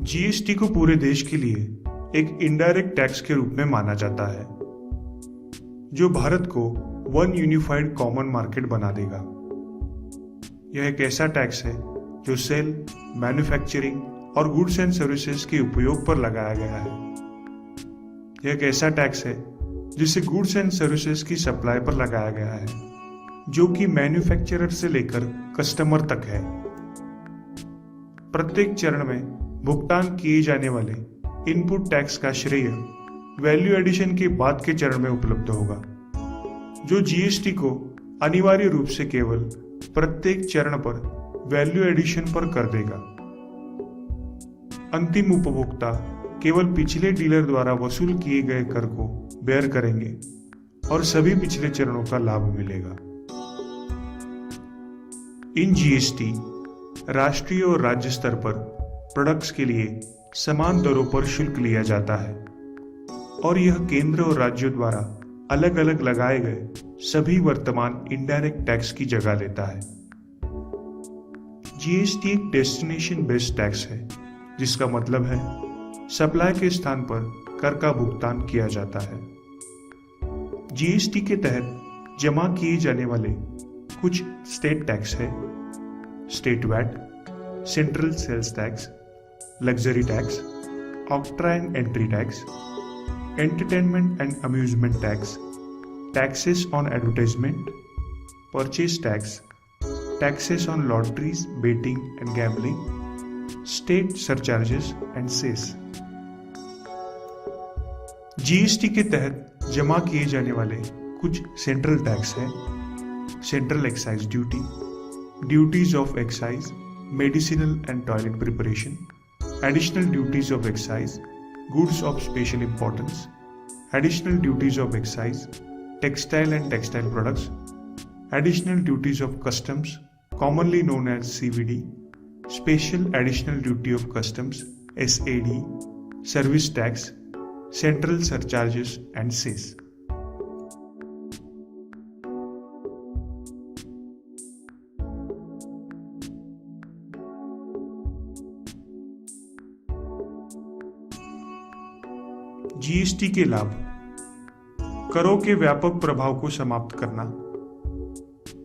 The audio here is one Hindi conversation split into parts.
जीएसटी को पूरे देश के लिए एक इनडायरेक्ट टैक्स के रूप में माना जाता है, जो भारत को वन यूनिफाइड कॉमन मार्केट बना देगा। यह एक ऐसा टैक्स है जो सेल, मैन्युफैक्चरिंग और गुड्स एंड सर्विसेज के उपयोग पर लगाया गया है। यह एक ऐसा टैक्स है जिसे गुड्स एंड सर्विसेज की सप्लाई पर लगाया गया है, जो कि मैन्युफैक्चरर से लेकर कस्टमर तक है। प्रत्येक चरण में भुगतान किए जाने वाले इनपुट टैक्स का श्रेय वैल्यू एडिशन के बाद के चरण में उपलब्ध होगा, जो जीएसटी को अनिवार्य रूप से केवल प्रत्येक चरण पर वैल्यू एडिशन पर कर देगा। अंतिम उपभोक्ता केवल पिछले डीलर द्वारा वसूल किए गए कर को बेयर करेंगे और सभी पिछले चरणों का लाभ मिलेगा। इन जीएसटी राष्ट्रीय और राज्य स्तर पर प्रोडक्ट्स के लिए समान दरों पर शुल्क लिया जाता है और यह केंद्र और राज्यों द्वारा अलग अलग लगाए गए सभी वर्तमान इनडायरेक्ट टैक्स की जगह लेता है। जीएसटी एक डेस्टिनेशन बेस्ड टैक्स है, जिसका मतलब है सप्लाई के स्थान पर कर का भुगतान किया जाता है। जीएसटी के तहत जमा किए जाने वाले कुछ स्टेट टैक्स है: state VAT, central sales tax, luxury tax, octroi and entry tax, entertainment and amusement tax, taxes on advertisement, purchase tax, taxes on lotteries, betting and gambling, state surcharges and cess. GST के तहत जमा किए जाने वाले कुछ सेंट्रल टैक्स है: central excise duty, duties of excise, medicinal and toilet preparation, additional duties of excise, goods of special importance, additional duties of excise, textile and textile products, additional duties of customs commonly known as CVD, Special Additional Duty of Customs SAD, Service Tax, Central Surcharges and Cess. GST के लाभ: करों के व्यापक प्रभाव को समाप्त करना,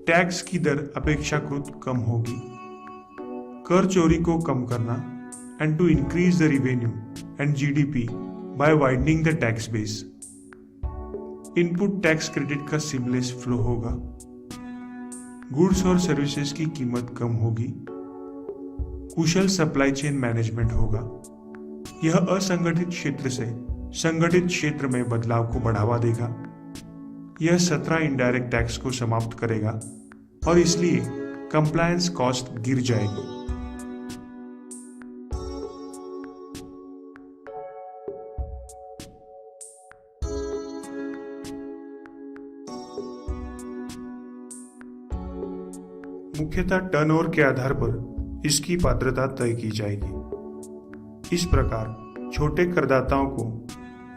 टैक्स की दर अपेक्षाकृत कम होगी, कर चोरी को कम करना, and to increase the revenue and GDP by widening the tax base. Input tax credit का सीमलेस फ्लो होगा, गुड्स और सर्विसेज की कीमत कम होगी, कुशल सप्लाई चेन मैनेजमेंट होगा। यह असंगठित क्षेत्र से संगठित क्षेत्र में बदलाव को बढ़ावा देगा। यह 17 इनडायरेक्ट टैक्स को समाप्त करेगा और इसलिए कंप्लायंस कॉस्ट गिर जाएगी। मुख्यतः टर्नओवर के आधार पर इसकी पात्रता तय की जाएगी। इस प्रकार छोटे करदाताओं को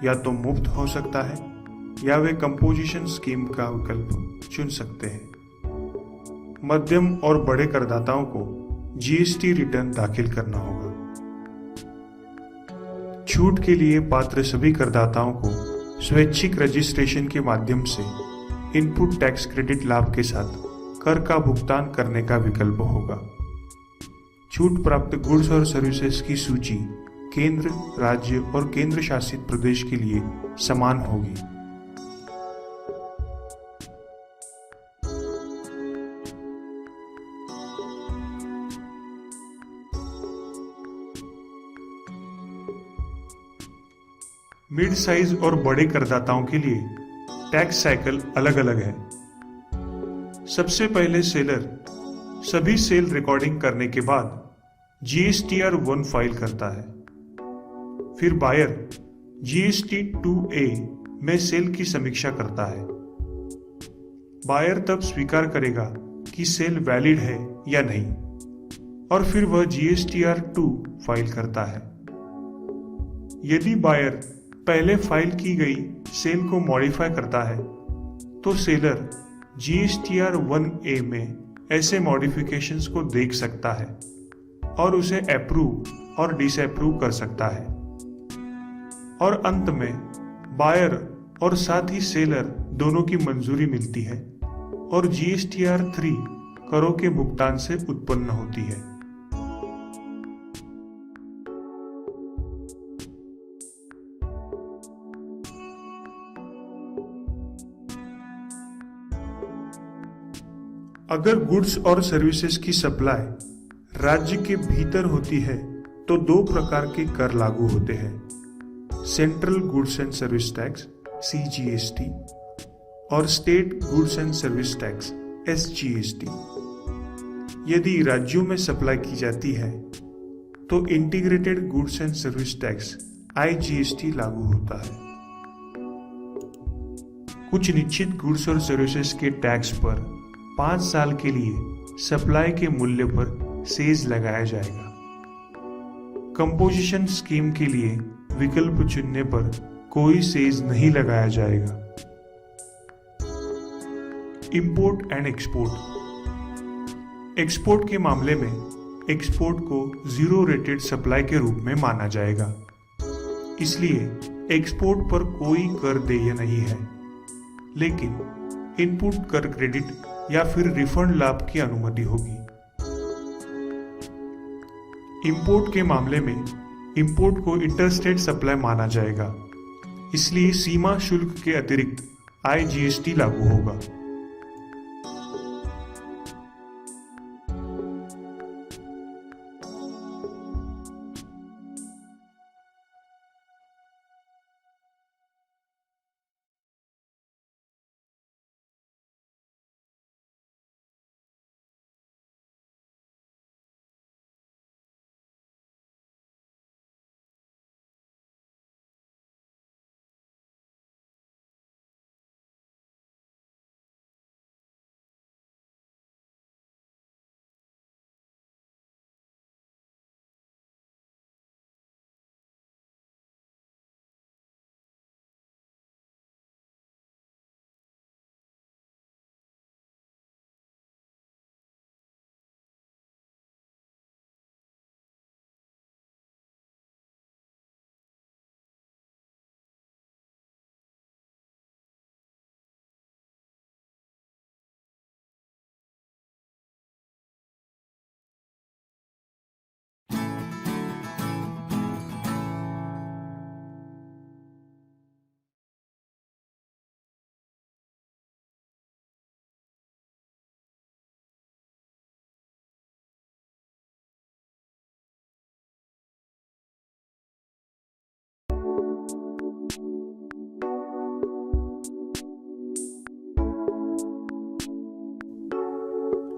या तो मुफ्त हो सकता है या वे कंपोजिशन स्कीम का विकल्प चुन सकते हैं। मध्यम और बड़े करदाताओं को जीएसटी रिटर्न दाखिल करना होगा। छूट के लिए पात्र सभी करदाताओं को स्वैच्छिक रजिस्ट्रेशन के माध्यम से इनपुट टैक्स क्रेडिट लाभ के साथ कर का भुगतान करने का विकल्प होगा। छूट प्राप्त गुड्स और सर्विसेज की सूची केंद्र, राज्य और केंद्र शासित प्रदेश के लिए समान होगी। मिड साइज और बड़े करदाताओं के लिए टैक्स साइकिल अलग अलग है। सबसे पहले सेलर सभी सेल रिकॉर्डिंग करने के बाद GSTR 1 फाइल करता है। फिर बायर GST 2A में सेल की समीक्षा करता है। बायर तब स्वीकार करेगा कि सेल वैलिड है या नहीं और फिर वह GSTR 2 फाइल करता है। यदि बायर पहले फाइल की गई सेल को मॉडिफाई करता है तो सेलर GSTR 1A में ऐसे मॉडिफिकेशंस को देख सकता है और उसे अप्रूव और डिसअप्रूव कर सकता है। और अंत में बायर और साथ ही सेलर दोनों की मंजूरी मिलती है और जीएसटीआर 3 करों के भुगतान से उत्पन्न होती है। अगर गुड्स और सर्विसेज की सप्लाई राज्य के भीतर होती है तो दो प्रकार के कर लागू होते हैं, central goods and service tax CGST और state goods and service tax SGST। यदि राज्यों में सप्लाई की जाती है तो integrated goods and service tax IGST लागू होता है। कुछ निश्चित गुड्स और सर्विसेज के टैक्स पर 5 साल के लिए सप्लाई के मूल्य पर सेज लगाया जाएगा। कंपोजिशन स्कीम के लिए विकल्प चुनने पर कोई सेज नहीं लगाया जाएगा। Import and export. एक्सपोर्ट के मामले में एक्सपोर्ट को जीरो रेटेड सप्लाई के रूप में माना जाएगा, इसलिए एक्सपोर्ट पर कोई कर देय नहीं है, लेकिन इनपुट कर क्रेडिट या फिर रिफंड लाभ की अनुमति होगी। इंपोर्ट के मामले में इंपोर्ट को इंटरस्टेट सप्लाई माना जाएगा, इसलिए सीमा शुल्क के अतिरिक्त IGST लागू होगा।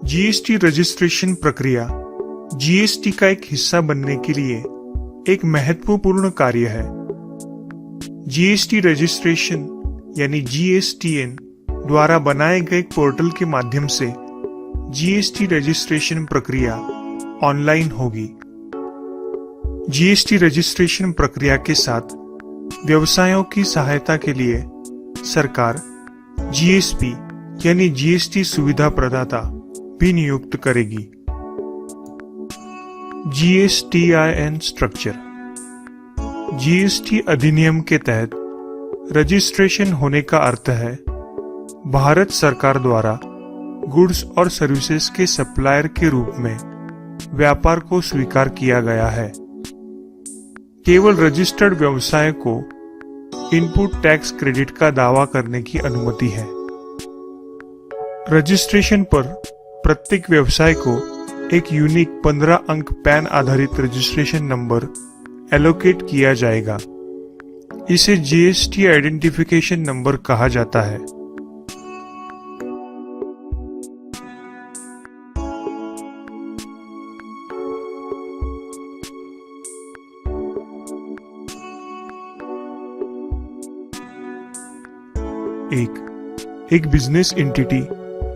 जीएसटी रजिस्ट्रेशन प्रक्रिया जीएसटी का एक हिस्सा बनने के लिए एक महत्वपूर्ण कार्य है। जीएसटी रजिस्ट्रेशन यानी GSTN द्वारा बनाए गए एक पोर्टल के माध्यम से जीएसटी रजिस्ट्रेशन प्रक्रिया ऑनलाइन होगी। जीएसटी रजिस्ट्रेशन प्रक्रिया के साथ व्यवसायों की सहायता के लिए सरकार GSP यानी जीएसटी सुविधा प्रदाता भी नियुक्त करेगी। GSTIN structure. जीएसटी अधिनियम के तहत रजिस्ट्रेशन होने का अर्थ है भारत सरकार द्वारा गुड्स और सर्विसेज के सप्लायर के रूप में व्यापार को स्वीकार किया गया है। केवल रजिस्टर्ड व्यवसाय को इनपुट टैक्स क्रेडिट का दावा करने की अनुमति है। रजिस्ट्रेशन पर प्रत्येक व्यवसाय को एक यूनिक 15 अंक पैन आधारित रजिस्ट्रेशन नंबर एलोकेट किया जाएगा। इसे जीएसटी आइडेंटिफिकेशन नंबर कहा जाता है। एक बिजनेस एंटिटी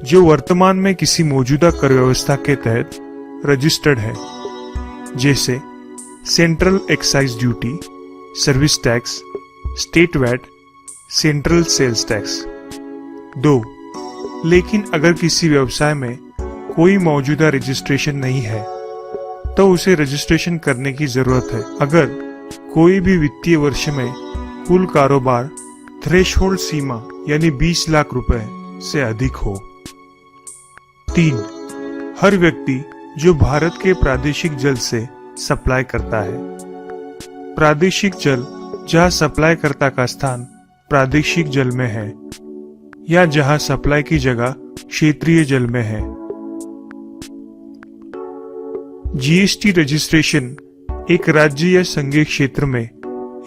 जो वर्तमान में किसी मौजूदा कर व्यवस्था के तहत रजिस्टर्ड है, जैसे central excise duty, service tax, state VAT, central sales tax. 2. लेकिन अगर किसी व्यवसाय में कोई मौजूदा रजिस्ट्रेशन नहीं है तो उसे रजिस्ट्रेशन करने की जरूरत है अगर कोई भी वित्तीय वर्ष में कुल कारोबार थ्रेशहोल्ड सीमा यानी 20 लाख रुपए से अधिक हो। 3. हर व्यक्ति जो भारत के प्रादेशिक जल से सप्लाई करता है। प्रादेशिक जल जहां सप्लाई कर्ता का स्थान प्रादेशिक जल में है या जहां सप्लाई की जगह क्षेत्रीय जल में है। जीएसटी रजिस्ट्रेशन एक राज्य या संघीय क्षेत्र में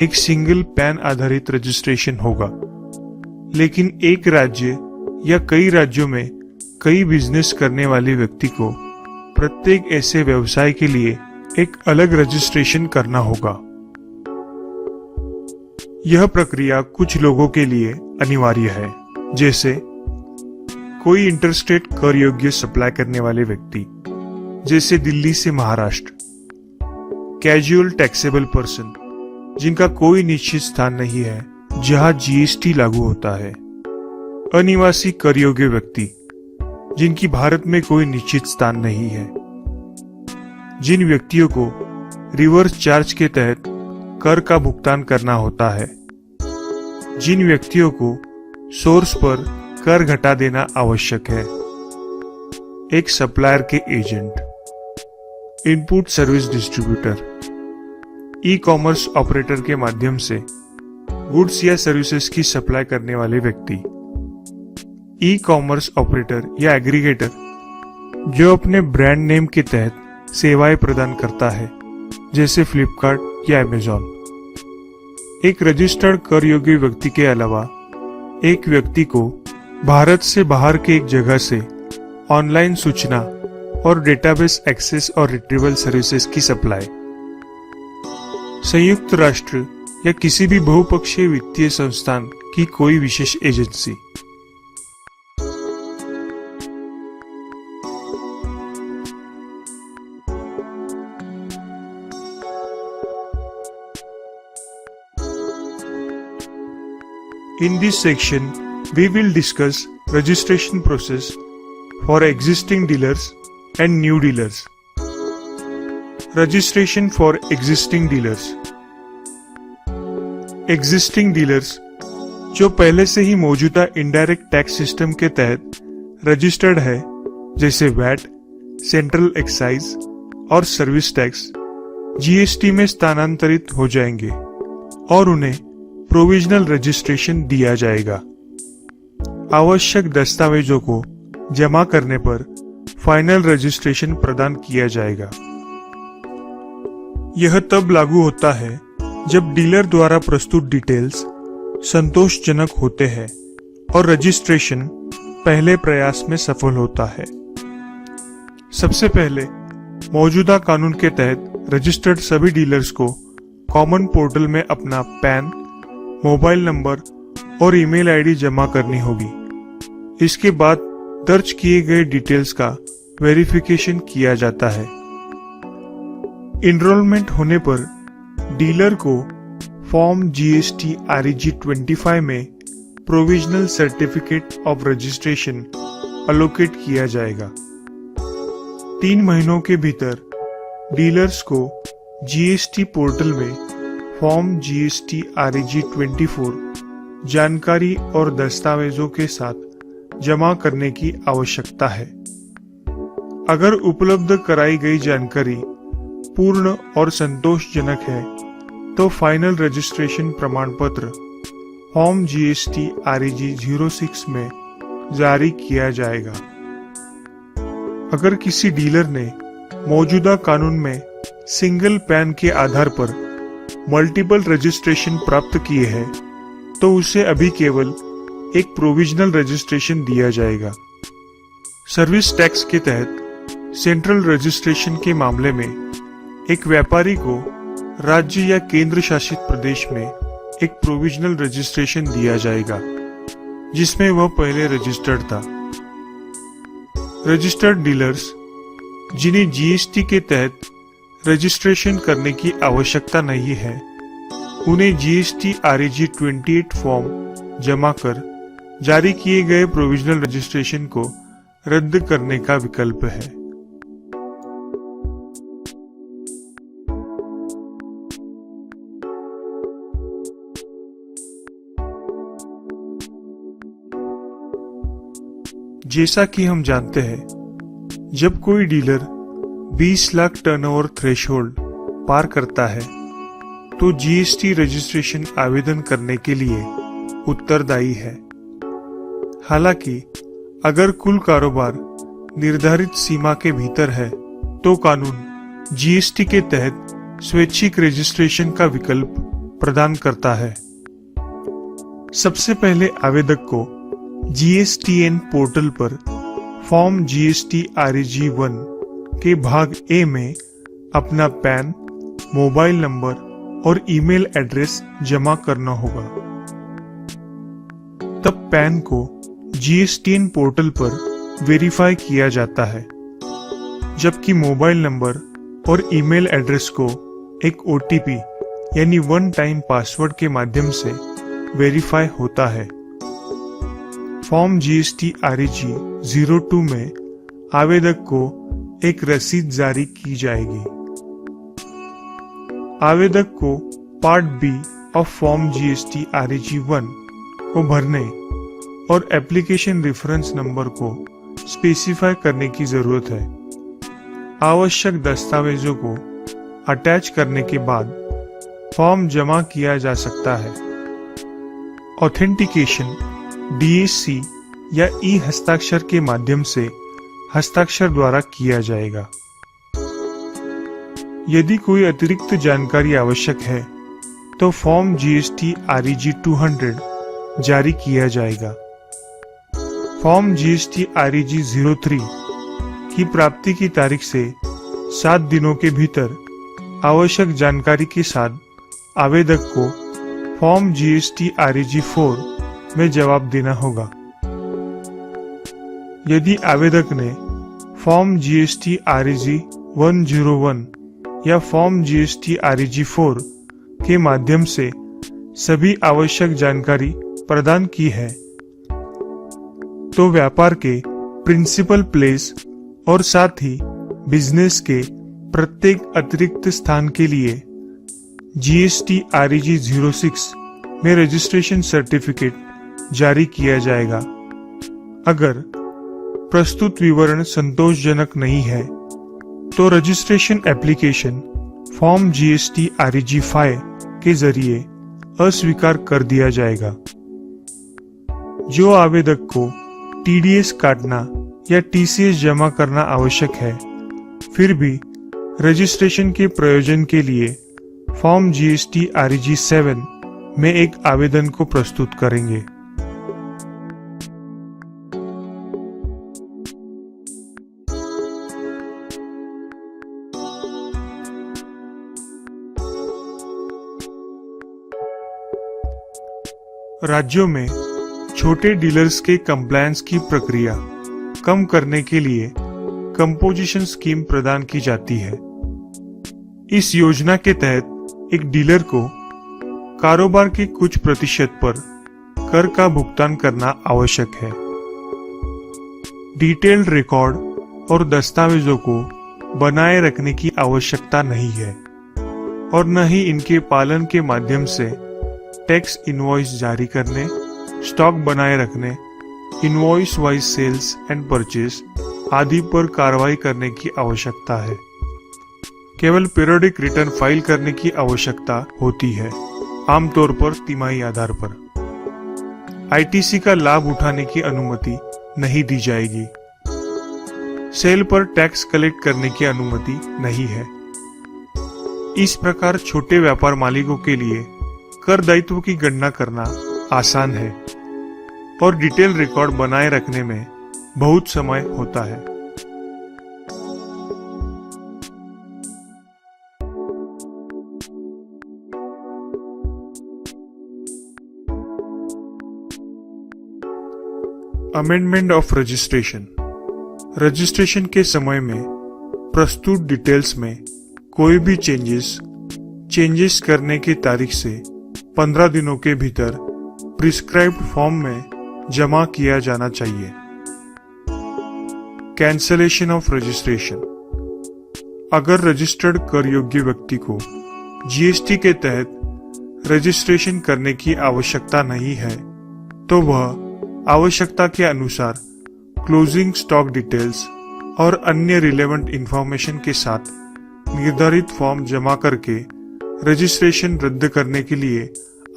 एक सिंगल पैन आधारित रजिस्ट्रेशन होगा, लेकिन एक राज्य या कई राज्यों में कई बिजनेस करने वाले व्यक्ति को प्रत्येक ऐसे व्यवसाय के लिए एक अलग रजिस्ट्रेशन करना होगा। यह प्रक्रिया कुछ लोगों के लिए अनिवार्य है, जैसे कोई इंटरस्टेट कर योग्य सप्लाई करने वाले व्यक्ति, जैसे दिल्ली से महाराष्ट्र। कैजुअल टैक्सेबल पर्सन, जिनका कोई निश्चित स्थान नहीं है जहां जीएसटी लागू होता है। अनिवासी कर योग्य व्यक्ति, जिनकी भारत में कोई निश्चित स्थान नहीं है। जिन व्यक्तियों को रिवर्स चार्ज के तहत कर का भुगतान करना होता है। जिन व्यक्तियों को सोर्स पर कर घटा देना आवश्यक है। एक सप्लायर के agent. Input service distributor, e commerce operator के माध्यम से गुड्स या सर्विसेज की सप्लाई करने वाले व्यक्ति। ई कॉमर्स ऑपरेटर या एग्रीगेटर, जो अपने ब्रांड नेम के तहत सेवाएं प्रदान करता है, जैसे फ्लिपकार्ट या अमेजॉन। एक रजिस्टर्ड कर योग्य व्यक्ति के अलावा एक व्यक्ति को भारत से बाहर के एक जगह से ऑनलाइन सूचना और डेटाबेस एक्सेस और रिट्रीवल सर्विसेज की सप्लाई। संयुक्त राष्ट्र या किसी भी बहुपक्षीय वित्तीय संस्थान की कोई विशेष agency. In this section, we will discuss registration process for existing dealers and new dealers. Registration for existing dealers. Existing dealers जो पहले से ही मौजूदा इनडायरेक्ट टैक्स सिस्टम के तहत रजिस्टर्ड है, जैसे वैट, सेंट्रल एक्साइज और सर्विस टैक्स, जीएसटी में स्थानांतरित हो जाएंगे और उन्हें प्रोविजनल रजिस्ट्रेशन दिया जाएगा। आवश्यक दस्तावेजों को जमा करने पर फाइनल रजिस्ट्रेशन प्रदान किया जाएगा। यह तब लागू होता है जब डीलर द्वारा प्रस्तुत डिटेल्स संतोषजनक होते हैं और रजिस्ट्रेशन पहले प्रयास में सफल होता है। सबसे पहले मौजूदा कानून के तहत रजिस्टर्ड सभी डीलर्स को कॉमन पोर्टल में अपना पैन, मोबाइल नंबर और ईमेल आईडी जमा करनी होगी। इसके बाद दर्ज किए गए डिटेल्स का वेरिफिकेशन किया जाता है। इनरोलमेंट होने पर डीलर को फॉर्म जीएसटी REG 25 में provisional certificate of registration allocate किया जाएगा। 3 महीनों के भीतर डीलर्स को जीएसटी पोर्टल में फॉर्म जीएसटी REG 24 जानकारी और दस्तावेजों के साथ जमा करने की आवश्यकता है। अगर उपलब्ध कराई गई जानकारी पूर्ण और संतोषजनक है तो फाइनल रजिस्ट्रेशन प्रमाण पत्र फॉर्म जीएसटी REG 06 में जारी किया जाएगा। अगर किसी डीलर ने मौजूदा कानून में सिंगल पैन के आधार पर मल्टीपल रजिस्ट्रेशन प्राप्त किए हैं तो उसे अभी केवल एक प्रोविजनल रजिस्ट्रेशन दिया जाएगा। सर्विस टैक्स के तहत सेंट्रल रजिस्ट्रेशन के मामले में एक व्यापारी को राज्य या केंद्र शासित प्रदेश में एक प्रोविजनल रजिस्ट्रेशन दिया जाएगा जिसमें वह पहले रजिस्टर्ड था। रजिस्टर्ड डीलर्स जिन्हें जीएसटी के तहत रजिस्ट्रेशन करने की आवश्यकता नहीं है, उन्हें जीएसटी REG 28 फॉर्म जमा कर जारी किए गए प्रोविजनल रजिस्ट्रेशन को रद्द करने का विकल्प है। जैसा कि हम जानते हैं, जब कोई डीलर 20 लाख टर्नओवर थ्रेशोल्ड पार करता है तो जीएसटी रजिस्ट्रेशन आवेदन करने के लिए उत्तरदायी है। हालांकि अगर कुल कारोबार निर्धारित सीमा के भीतर है तो कानून जीएसटी के तहत स्वैच्छिक रजिस्ट्रेशन का विकल्प प्रदान करता है। सबसे पहले आवेदक को जीएसटीएन पोर्टल पर फॉर्म जीएसटी REG 1 के भाग ए में अपना पैन, मोबाइल नंबर और ईमेल एड्रेस जमा करना होगा। तब पैन को जीएसटीएन पोर्टल पर वेरीफाई किया जाता है, जबकि मोबाइल नंबर और ईमेल एड्रेस को एक OTP यानी वन टाइम पासवर्ड के माध्यम से वेरीफाई होता है। फॉर्म जीएसटी REG 02 में आवेदक को एक रसीद जारी की जाएगी। आवेदक को part B of form GST REG 1 को भरने और एप्लीकेशन रेफरेंस नंबर को स्पेसिफाई करने की जरूरत है। आवश्यक दस्तावेजों को अटैच करने के बाद फॉर्म जमा किया जा सकता है। ऑथेंटिकेशन DAC या हस्ताक्षर के माध्यम से हस्ताक्षर द्वारा किया जाएगा। यदि कोई अतिरिक्त जानकारी आवश्यक है तो फॉर्म जीएसटी REG 200 जारी किया जाएगा। फॉर्म जीएसटी REG 03 की प्राप्ति की तारीख से 7 दिनों के भीतर आवश्यक जानकारी के साथ आवेदक को फॉर्म जीएसटी REG 4 में जवाब देना होगा। यदि आवेदक ने फॉर्म जीएसटी REG 101 या फॉर्म जीएसटी REG 4 के माध्यम से सभी आवश्यक जानकारी प्रदान की है तो व्यापार के प्रिंसिपल प्लेस और साथ ही बिजनेस के प्रत्येक अतिरिक्त स्थान के लिए जीएसटी REG 06 में रजिस्ट्रेशन सर्टिफिकेट जारी किया जाएगा। अगर प्रस्तुत विवरण संतोषजनक नहीं है तो registration application form GST REG 5 के जरिए अस्वीकार कर दिया जाएगा। जो आवेदक को TDS काटना या TCS जमा करना आवश्यक है, फिर भी रजिस्ट्रेशन के प्रयोजन के लिए फॉर्म जीएसटी REG 7 में एक आवेदन को प्रस्तुत करेंगे। राज्यों में छोटे डीलर्स के कंप्लायंस की प्रक्रिया कम करने के लिए कंपोजिशन स्कीम प्रदान की जाती है। इस योजना के तहत एक डीलर को कारोबार के कुछ प्रतिशत पर कर का भुगतान करना आवश्यक है। डिटेल्ड रिकॉर्ड और दस्तावेजों को बनाए रखने की आवश्यकता नहीं है और न ही इनके पालन के माध्यम से टैक्स इनवॉइस जारी करने, स्टॉक बनाए रखने, invoice wise sales and purchase आदि पर कार्रवाई करने की आवश्यकता है। केवल पीरियोडिक रिटर्न फाइल करने की आवश्यकता होती है, आमतौर पर तिमाही आधार पर। ITC का लाभ उठाने की अनुमति नहीं दी जाएगी। सेल पर टैक्स कलेक्ट करने की अनुमति नहीं है। इस प्रकार छोटे व्यापार मालिकों के लिए कर दायित्व की गणना करना आसान है और डिटेल रिकॉर्ड बनाए रखने में बहुत समय होता है। Amendment of registration. रजिस्ट्रेशन के समय में प्रस्तुत डिटेल्स में कोई भी चेंजेस करने की तारीख से 15 दिनों के भीतर प्रिस्क्राइब्ड फॉर्म में जमा किया जाना चाहिए। Cancellation of registration. अगर रजिस्टर्ड कर योग्य व्यक्ति को जीएसटी के तहत रजिस्ट्रेशन करने की आवश्यकता नहीं है तो वह आवश्यकता के अनुसार क्लोजिंग स्टॉक डिटेल्स और अन्य रिलेवेंट इंफॉर्मेशन के साथ निर्धारित फॉर्म जमा करके रजिस्ट्रेशन रद्द करने के लिए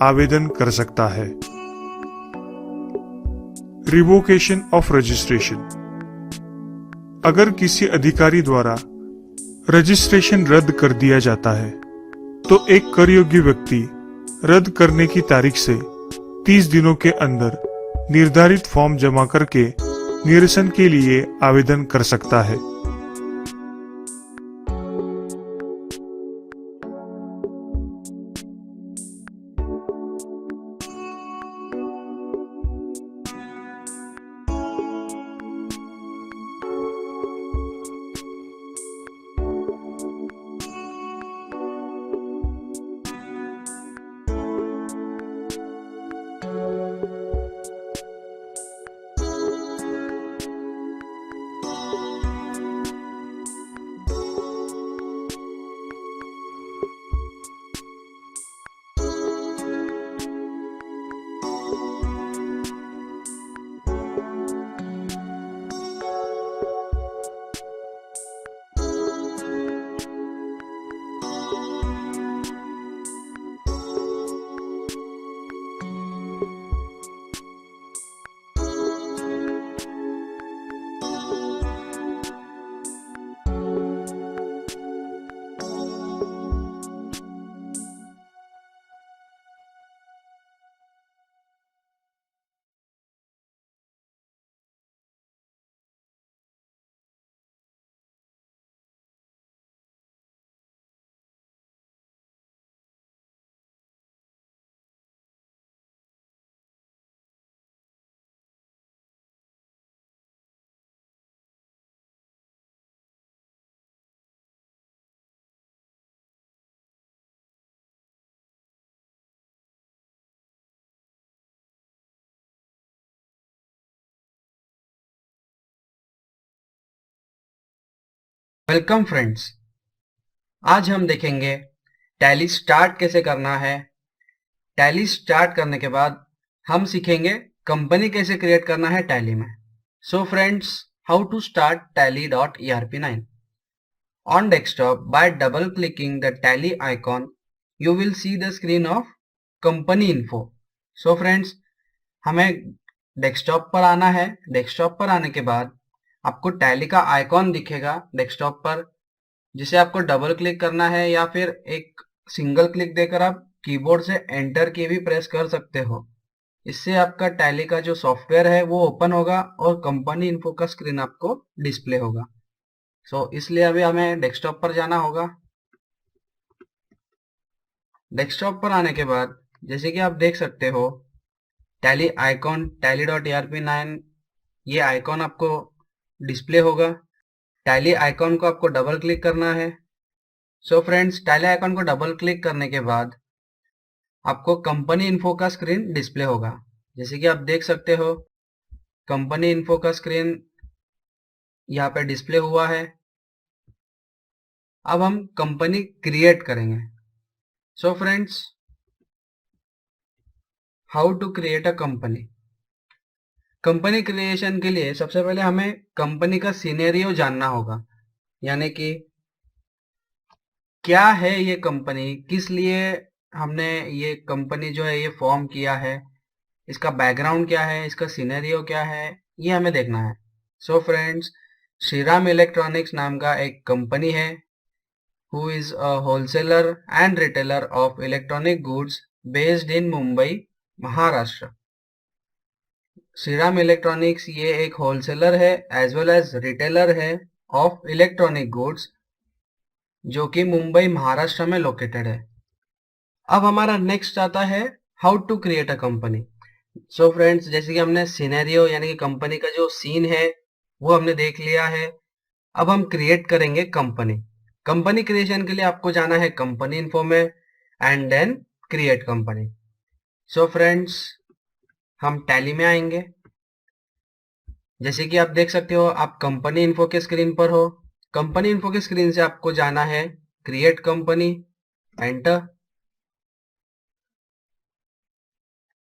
आवेदन कर सकता है। Revocation of registration. अगर किसी अधिकारी द्वारा रजिस्ट्रेशन रद्द कर दिया जाता है तो एक कर योग्य व्यक्ति रद्द करने की तारीख से 30 दिनों के अंदर निर्धारित फॉर्म जमा करके निरसन के लिए आवेदन कर सकता है। वेलकम फ्रेंड्स, आज हम देखेंगे टैली स्टार्ट कैसे करना है। टैली स्टार्ट करने के बाद हम सीखेंगे कंपनी कैसे क्रिएट करना है टैली में। So friends, how to start tally.erp9 on desktop. By double clicking the tally icon you will see the screen of company info. So friends, हमें डेस्कटॉप पर आना है। डेस्कटॉप पर आने के बाद आपको टैली का आइकॉन दिखेगा डेस्कटॉप पर, जिसे आपको डबल क्लिक करना है या फिर एक सिंगल क्लिक देकर आप कीबोर्ड से एंटर की भी प्रेस कर सकते हो। इससे आपका टैली का जो सॉफ्टवेयर है वो ओपन होगा और कंपनी इन्फो का स्क्रीन आपको डिस्प्ले होगा। इसलिए अभी हमें डेस्कटॉप पर जाना होगा। डेस्कटॉप पर आने के बाद जैसे कि आप देख सकते हो टैली आइकॉन tally.erp9 ये आइकॉन आपको डिस्प्ले होगा। टैली आइकॉन को आपको डबल क्लिक करना है। फ्रेंड्स, टैली आइकॉन को डबल क्लिक करने के बाद आपको कंपनी इन्फो का स्क्रीन डिस्प्ले होगा। जैसे कि आप देख सकते हो कंपनी इन्फो का स्क्रीन यहाँ पे डिस्प्ले हुआ है। अब हम कंपनी क्रिएट करेंगे। Friends, how to create a company. Company creation के लिए सबसे पहले हमें कंपनी का सिनेरियो जानना होगा, यानी कि क्या है ये कंपनी, किस लिए हमने ये कंपनी जो है ये फॉर्म किया है, इसका बैकग्राउंड क्या है, इसका सिनेरियो क्या है, ये हमें देखना है। फ्रेंड्स, श्रीराम इलेक्ट्रॉनिक्स नाम का एक कंपनी है who is a wholesaler and retailer of electronic goods based in Mumbai, Maharashtra. Shriram Electronics ये एक होलसेलर है एज वेल एज रिटेलर है ऑफ इलेक्ट्रॉनिक गुड्स, जो कि मुंबई महाराष्ट्र में लोकेटेड है। अब हमारा नेक्स्ट आता है how to create a company. Friends, जैसे कि हमने सिनेरियो यानी कि कंपनी का जो सीन है वो हमने देख लिया है। अब हम क्रिएट करेंगे कंपनी। कंपनी क्रिएशन के लिए आपको जाना है कंपनी इन्फो में and then create company. Friends, हम टैली में आएंगे। जैसे कि आप देख सकते हो आप कंपनी इन्फो के स्क्रीन पर हो। कंपनी इन्फो के स्क्रीन से आपको जाना है क्रिएट कंपनी, एंटर।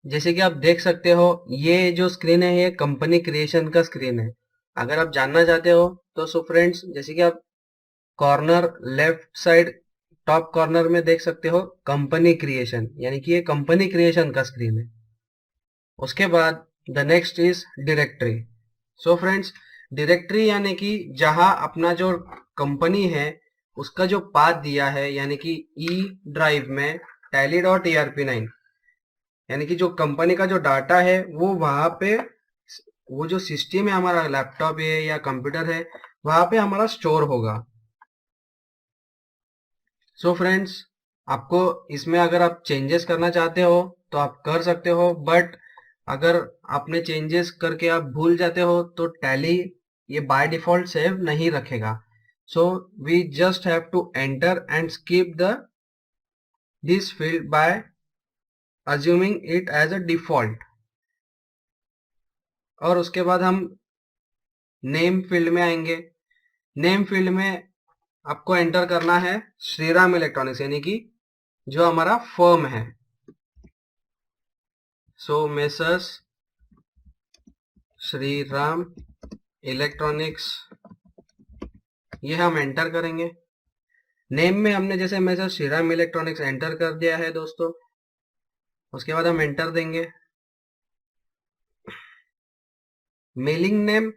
जैसे कि आप देख सकते हो ये जो स्क्रीन है ये कंपनी क्रिएशन का स्क्रीन है। अगर आप जानना चाहते हो तो सो फ्रेंड्स, जैसे कि आप corner left side top corner में देख सकते हो कंपनी क्रिएशन, यानी कि ये कंपनी क्रिएशन का स्क्रीन है। उसके बाद the next is directory. So friends, directory यानी कि जहां अपना जो कंपनी है उसका जो पाथ दिया है, यानी कि ई ड्राइव में tally.erp9, यानी कि जो कंपनी का जो डाटा है वो वहां पे, वो जो सिस्टम है हमारा, लैपटॉप है या कंप्यूटर है, वहां पे हमारा स्टोर होगा। सो फ्रेंड्स, आपको इसमें अगर आप चेंजेस करना चाहते हो तो आप कर सकते हो, बट अगर आपने चेंजेस करके आप भूल जाते हो तो टैली ये बाय डिफॉल्ट सेव नहीं रखेगा। So we just have to enter and skip the this field by assuming it as a default. और उसके बाद हम नेम फील्ड में आएंगे। नेम फील्ड में आपको एंटर करना है श्रीराम इलेक्ट्रॉनिक्स, यानी कि जो हमारा फर्म है। सो मेसर्स श्रीराम इलेक्ट्रॉनिक्स, ये हम एंटर करेंगे। नेम में हमने जैसे मेसर्स श्रीराम इलेक्ट्रॉनिक्स एंटर कर दिया है दोस्तों। उसके बाद हम एंटर देंगे। मेलिंग नेम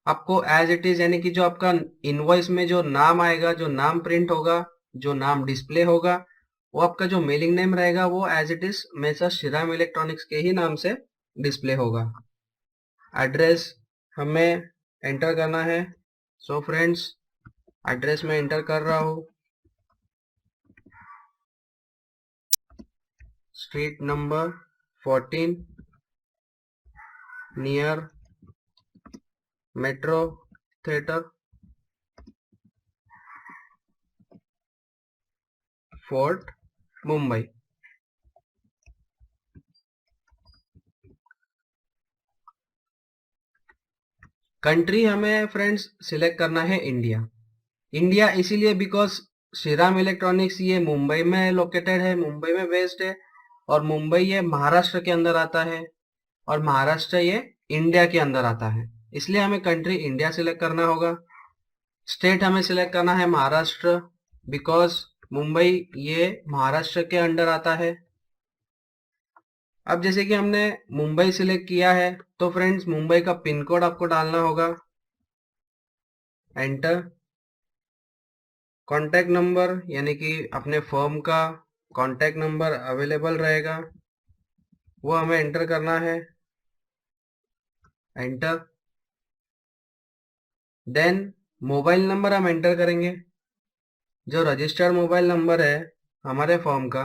आपको एज इट इज, यानी कि जो आपका इनवॉइस में जो नाम आएगा, जो नाम प्रिंट होगा, जो नाम डिस्प्ले होगा, वो आपका जो मेलिंग नेम रहेगा वो as it is messrs Shriram Electronics के ही नाम से डिस्प्ले होगा। एड्रेस हमें एंटर करना है। सो फ्रेंड्स, एड्रेस में एंटर कर रहा हूं, street number 14 near metro theatre, fort, Mumbai. Country हमें फ्रेंड्स सिलेक्ट करना है इंडिया। इंडिया इसीलिए बिकॉज श्रीराम इलेक्ट्रॉनिक्स ये मुंबई में लोकेटेड है, मुंबई में बेस्ड है, और मुंबई ये महाराष्ट्र के अंदर आता है, और महाराष्ट्र ये इंडिया के अंदर आता है, इसलिए हमें कंट्री इंडिया सिलेक्ट करना होगा। स्टेट हमें सिलेक्ट करना है महाराष्ट्र, बिकॉज मुंबई ये महाराष्ट्र के अंडर आता है। अब जैसे कि हमने मुंबई सिलेक्ट किया है तो फ्रेंड्स मुंबई का पिन कोड आपको डालना होगा। एंटर। कॉन्टैक्ट नंबर, यानी कि अपने फर्म का कॉन्टैक्ट नंबर अवेलेबल रहेगा, वो हमें एंटर करना है। एंटर। देन मोबाइल नंबर हम एंटर करेंगे। जो रजिस्टर्ड मोबाइल नंबर है हमारे फर्म का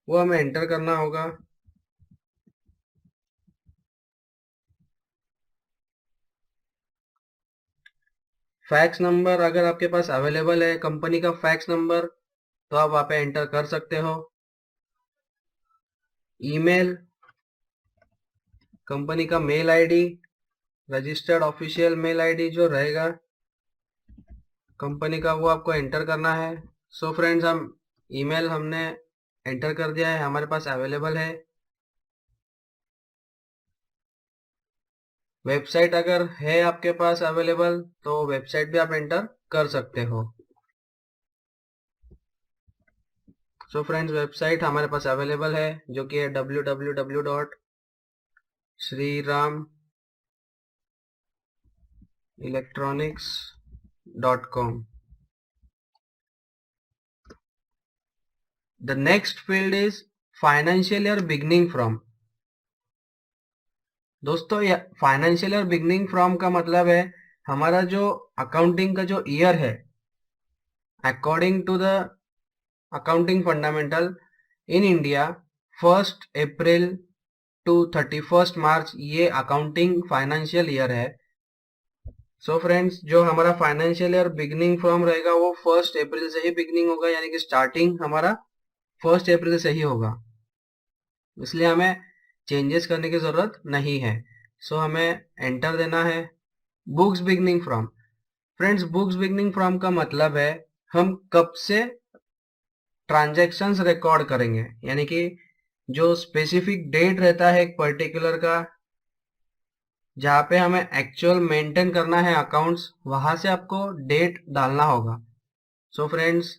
वो हमें एंटर करना होगा। फैक्स नंबर अगर आपके पास अवेलेबल है कंपनी का फैक्स नंबर तो आप वहाँ पे एंटर कर सकते हो। ईमेल, कंपनी का mail ID, registered official mail ID जो रहेगा कंपनी का वो आपको एंटर करना है। सो फ्रेंड्स, हम ईमेल हमने एंटर कर दिया है, हमारे पास अवेलेबल है। वेबसाइट अगर है आपके पास अवेलेबल तो वेबसाइट भी आप एंटर कर सकते हो। सो फ्रेंड्स, वेबसाइट हमारे पास अवेलेबल है जो कि है www.shriram-electronics.com। The next field is financial year beginning from। दोस्तों, ये फाइनेंशियल ईयर बिगनिंग फ्रॉम का मतलब है हमारा जो अकाउंटिंग का जो ईयर है, according to the accounting fundamental in India, 1 April to 31 March ये अकाउंटिंग फाइनेंशियल ईयर है। सो फ्रेंड्स, जो हमारा फाइनेंशियल ईयर बिगनिंग फ्रॉम रहेगा वो 1 अप्रैल से ही बिगनिंग होगा, यानी कि स्टार्टिंग हमारा 1 अप्रैल से ही होगा, इसलिए हमें चेंजेस करने की जरूरत नहीं है। सो हमें एंटर देना है। Books beginning from. Friends, books beginning from का मतलब है हम कब से ट्रांजैक्शंस रिकॉर्ड करेंगे, यानी कि जो स्पेसिफिक डेट रहता है एक पर्टिकुलर का, जहाँ पे हमें एक्चुअल मेंटेन करना है अकाउंट्स, वहां से आपको डेट डालना होगा। सो फ्रेंड्स,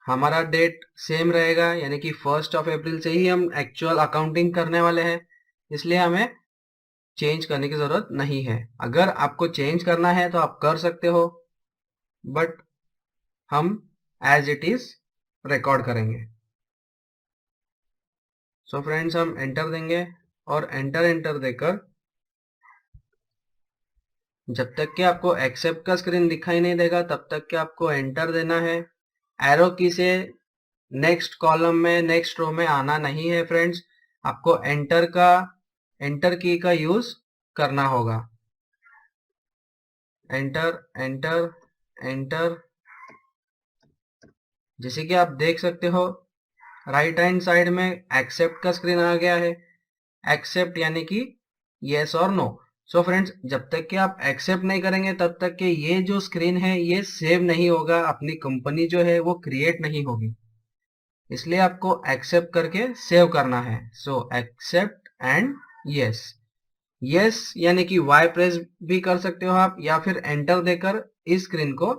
हमारा डेट सेम रहेगा, यानी कि 1 अप्रैल से ही हम एक्चुअल अकाउंटिंग करने वाले हैं, इसलिए हमें चेंज करने की जरूरत नहीं है। अगर आपको चेंज करना है तो आप कर सकते हो, बट हम एज इट इज रिकॉर्ड करेंगे। सो फ्रेंड्स, हम एंटर देंगे और एंटर देकर जब तक कि आपको एक्सेप्ट का स्क्रीन दिखाई नहीं देगा तब तक कि आपको एंटर देना है। एरो की से नेक्स्ट कॉलम में, नेक्स्ट रो में आना नहीं है फ्रेंड्स, आपको एंटर की का यूज करना होगा। Enter enter enter. जैसे कि आप देख सकते हो राइट हैंड साइड में एक्सेप्ट का स्क्रीन आ गया है। एक्सेप्ट यानी कि यस और नो। सो फ्रेंड्स, जब तक कि आप एक्सेप्ट नहीं करेंगे तब तक कि ये जो स्क्रीन है ये सेव नहीं होगा, अपनी कंपनी जो है वो क्रिएट नहीं होगी, इसलिए आपको एक्सेप्ट करके सेव करना है। सो एक्सेप्ट एंड यस। यस यानी कि वाई प्रेस भी कर सकते हो आप, या फिर एंटर देकर इस स्क्रीन को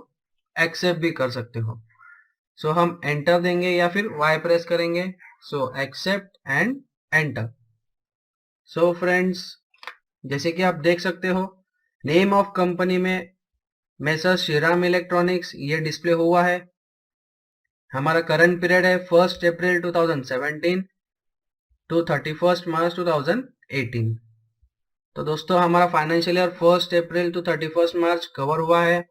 एक्सेप्ट भी कर सकते हो। सो हम एंटर देंगे या फिर वाई प्रेस करेंगे। So accept and enter. So friends, जैसे कि आप देख सकते हो नेम ऑफ कंपनी में मेसर श्रीराम इलेक्ट्रॉनिक्स ये डिस्प्ले हुआ है। हमारा करंट पीरियड है 1 अप्रैल 2017 टू 31 मार्च 2018। तो दोस्तों, हमारा financial year 1 April to 31 March cover हुआ है।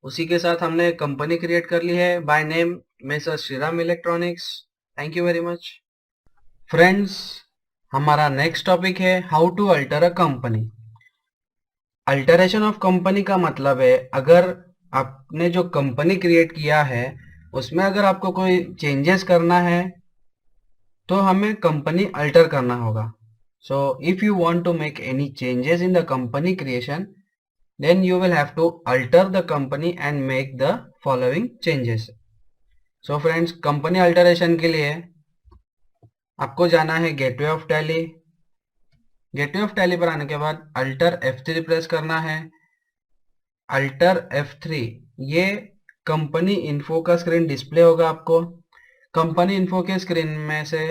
उसी के साथ हमने कंपनी क्रिएट कर ली है by name messrs Shriram Electronics. Thank you very much friends. हमारा नेक्स्ट टॉपिक है how to alter a company. Alteration of company का मतलब है, अगर आपने जो कंपनी क्रिएट किया है उसमें अगर आपको कोई चेंजेस करना है तो हमें कंपनी अल्टर करना होगा। So if you want to make any changes in the company creation, then you will have to alter the company and make the following changes. So friends, company alteration के लिए आपको जाना है gateway of tally. Gateway of tally पर आने के बाद अल्टर F3 प्रेस करना है। अल्टर F3, ये कंपनी इन्फो का स्क्रीन डिस्प्ले होगा आपको। कंपनी इन्फो के स्क्रीन में से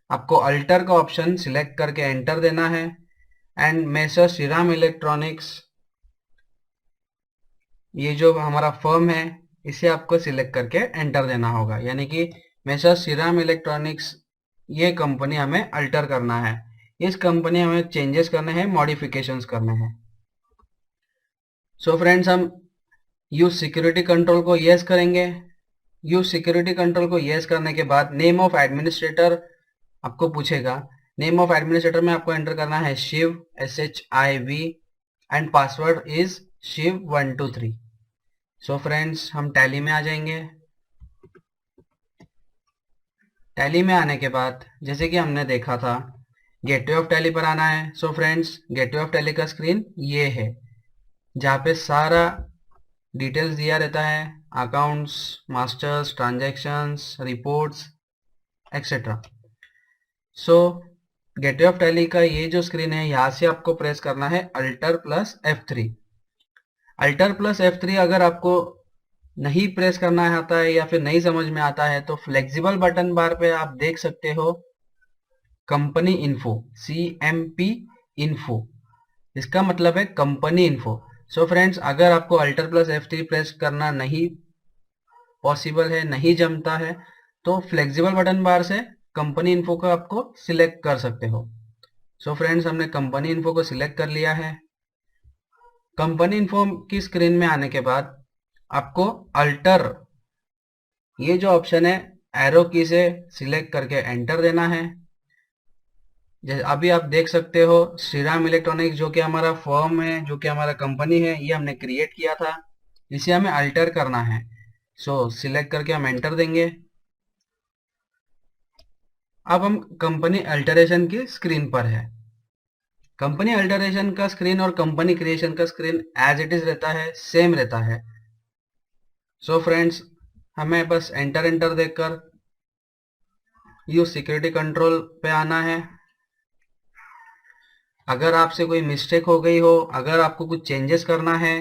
आपको अल्टर का ऑप्शन सिलेक्ट करके एंटर देना है एंड मेसर श्रीराम इलेक्ट्रॉनिक्स, ये जो हमारा फर्म है इसे आपको सिलेक्ट करके एंटर देना होगा, यानी कि मेसर श्रीराम इलेक्ट्रॉनिक्स ये कंपनी हमें अल्टर करना है। इस कंपनी हमें चेंजेस करने हैं, मॉडिफिकेशंस करने हैं। सो फ्रेंड्स, हम यूज सिक्योरिटी कंट्रोल को यस करेंगे। यूज सिक्योरिटी कंट्रोल को यस करने के बाद नेम ऑफ एडमिनिस्ट्रेटर आपको पूछेगा। नेम ऑफ एडमिनिस्ट्रेटर में आपको एंटर करना है Shiv, SHIV, and password is शिव123। सो फ्रेंड्स, हम टैली में आ जाएंगे। टैली में आने के बाद जैसे कि हमने देखा था गेटवे ऑफ टैली पर आना है। So friends, gateway of tally का स्क्रीन ये है जहाँ पे सारा डिटेल्स दिया रहता है, accounts, masters, transactions, reports etcetera. So gateway of tally का ये जो स्क्रीन है यहाँ से आपको प्रेस करना है alter plus F3। Alter plus F3 अगर आपको नहीं प्रेस करना आता है या फिर नहीं समझ में आता है तो फ्लेक्सिबल बटन बार पे आप देख सकते हो कंपनी इन्फो, CMP इन्फो, इसका मतलब है कंपनी इन्फो। सो फ्रेंड्स, अगर आपको अल्टर प्लस F3 प्रेस करना नहीं पॉसिबल है, नहीं जमता है, तो फ्लेक्सिबल बटन बार से कंपनी इन्फो को आपको सिलेक्ट कर सकते हो। सो फ्रेंड्स, हमने कंपनी इन्फो को सिलेक्ट कर लिया है। कंपनी इन्फो की स्क्रीन में आने के बाद आपको अल्टर, ये जो ऑप्शन है एरो की से सिलेक्ट करके एंटर देना है। जैसे अभी आप देख सकते हो श्रीराम इलेक्ट्रॉनिक्स जो कि हमारा फर्म है, जो कि हमारा कंपनी है, ये हमने क्रिएट किया था, इसे हमें अल्टर करना है। सो सिलेक्ट करके हम एंटर देंगे। अब हम कंपनी अल्टरेशन की स्क्रीन पर है। कंपनी अल्टरेशन का स्क्रीन और कंपनी क्रिएशन का स्क्रीन एज इट इज रहता है, सेम रहता है। सो फ्रेंड्स, हमें बस एंटर देकर यूज सिक्योरिटी कंट्रोल पे आना है। अगर आपसे कोई मिस्टेक हो गई हो, अगर आपको कुछ चेंजेस करना है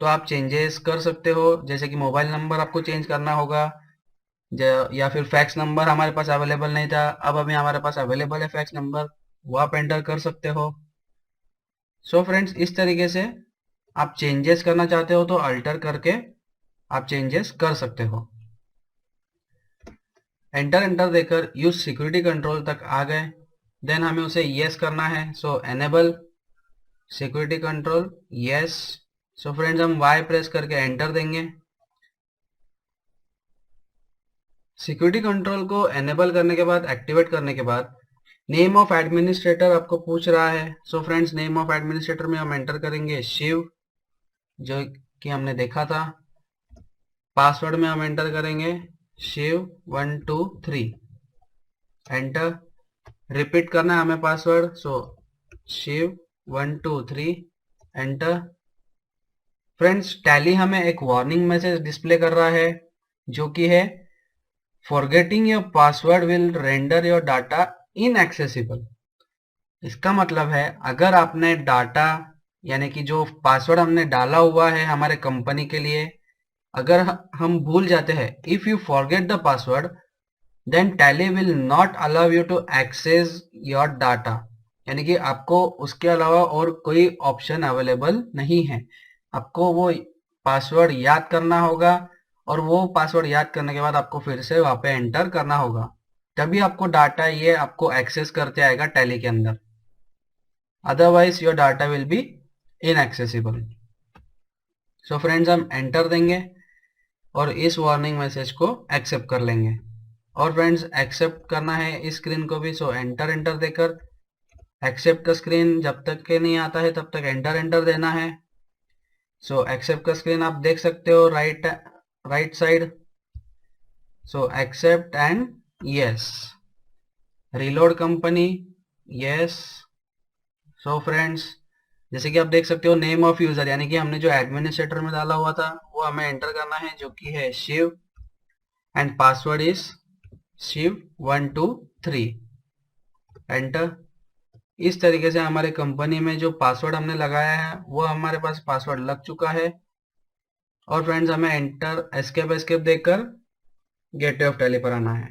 तो आप चेंजेस कर सकते हो, जैसे कि मोबाइल नंबर आपको चेंज करना होगा, या फिर फैक्स नंबर हमारे पास अवेलेबल नहीं था, अब अभी हमारे पास अवेलेबल है फैक्स नंबर, वो आप एंटर कर सकते हो। सो फ्रेंड्स, इस तरीके से आप चेंजेस करना चाहते हो तो अल्टर करके आप चेंजेस कर सकते हो। एंटर एंटर देकर यूज सिक्योरिटी कंट्रोल तक आ गए, देन हमें उसे यस करना है। So enable security control, yes. So friends, हम वाई प्रेस करके एंटर देंगे। सिक्योरिटी कंट्रोल को एनेबल करने के बाद, एक्टिवेट करने के बाद, नेम ऑफ एडमिनिस्ट्रेटर आपको पूछ रहा है। So friends, name of administrator में हम एंटर करेंगे शिव, जो कि हमने देखा था। पासवर्ड में हम एंटर करेंगे शिव 123, एंटर। रिपीट करना है हमें पासवर्ड, सो शिव 123, एंटर। फ्रेंड्स, टैली हमें एक वार्निंग मैसेज डिस्प्ले कर रहा है, जो कि है forgetting your password will render your data inaccessible. इसका मतलब है, अगर आपने डाटा, यानी कि जो पासवर्ड हमने डाला हुआ है हमारे कंपनी के लिए, अगर हम भूल जाते हैं, if you forget the password then Tally will not allow you to access your data, यानी कि आपको उसके अलावा और कोई ऑप्शन अवेलेबल नहीं है। आपको वो पासवर्ड याद करना होगा, और वो पासवर्ड याद करने के बाद आपको फिर से वहां पे एंटर करना होगा, तभी आपको डाटा ये आपको एक्सेस करते आएगा टैली के अंदर। Otherwise your data will be inaccessible. So friends, हम एंटर देंगे और इस वार्निंग मैसेज को एक्सेप्ट कर लेंगे। और फ्रेंड्स, एक्सेप्ट करना है इस स्क्रीन को भी, सो एंटर एंटर देकर एक्सेप्ट का स्क्रीन जब तक के नहीं आता है तब तक एंटर एंटर देना है। सो एक्सेप्ट का स्क्रीन आप देख सकते हो right side. So accept and yes, reload company, yes. So friends, जैसे कि आप देख सकते हो, नेम ऑफ यूजर, यानी कि हमने जो एडमिनिस्ट्रेटर में डाला हुआ था वो हमें एंटर करना है, जो कि है Shiv, and password is Shiv 123, enter. इस तरीके से हमारे कंपनी में जो पासवर्ड हमने लगाया है वो हमारे पास पासवर्ड लग चुका है। और फ्रेंड्स, हमें एंटर एस्केप एस्केप देकर गेटवे ऑफ टैली पर आना है।